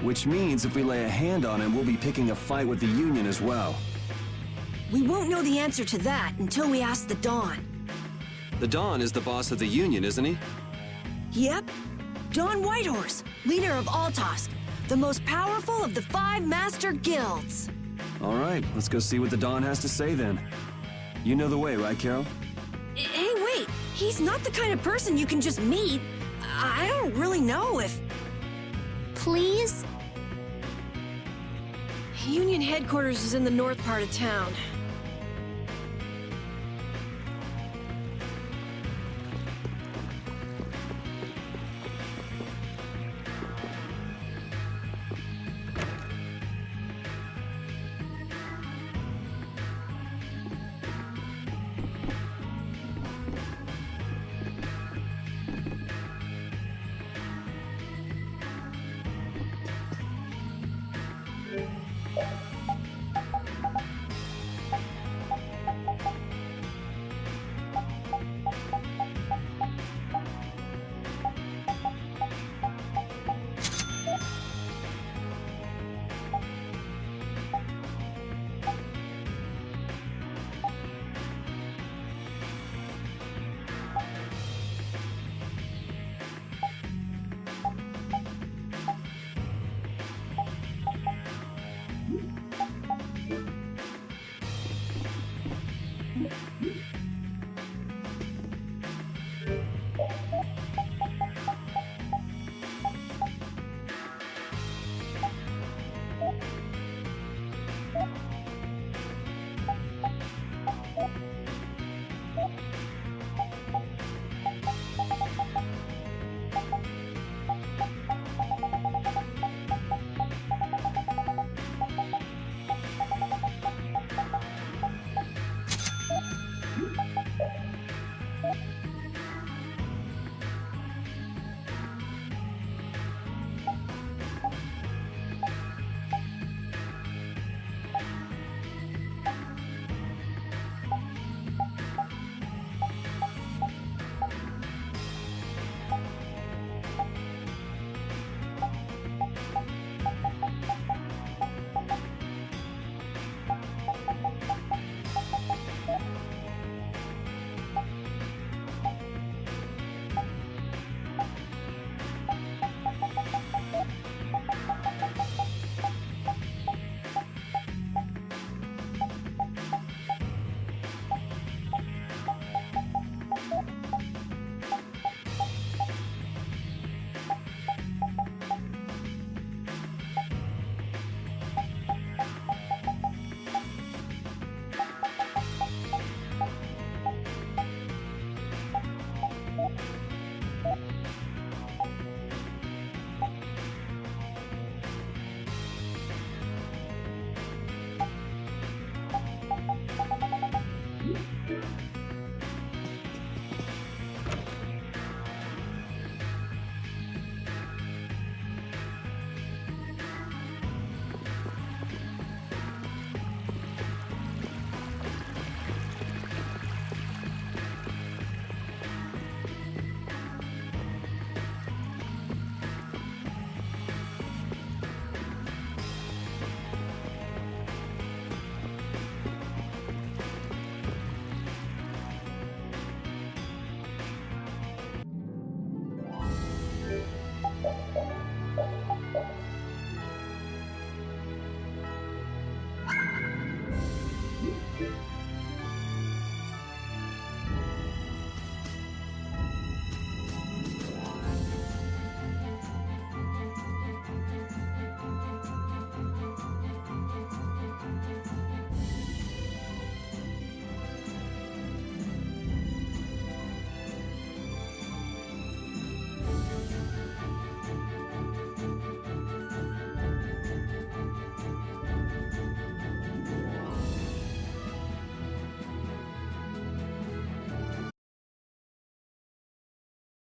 Which means if we lay a hand on him, we'll be picking a fight with the Union as well. We won't know the answer to that until we ask the Dawn. The Dawn is the boss of the Union, isn't he? Yep. Dawn Whitehorse, leader of Altosk, the most powerful of the 5 Master Guilds. All right, let's go see what the Dawn has to say then. You know the way, right, Carol? Hey, wait! He's not the kind of person you can just meet. I don't really know if... Please? Union headquarters is in the north part of town.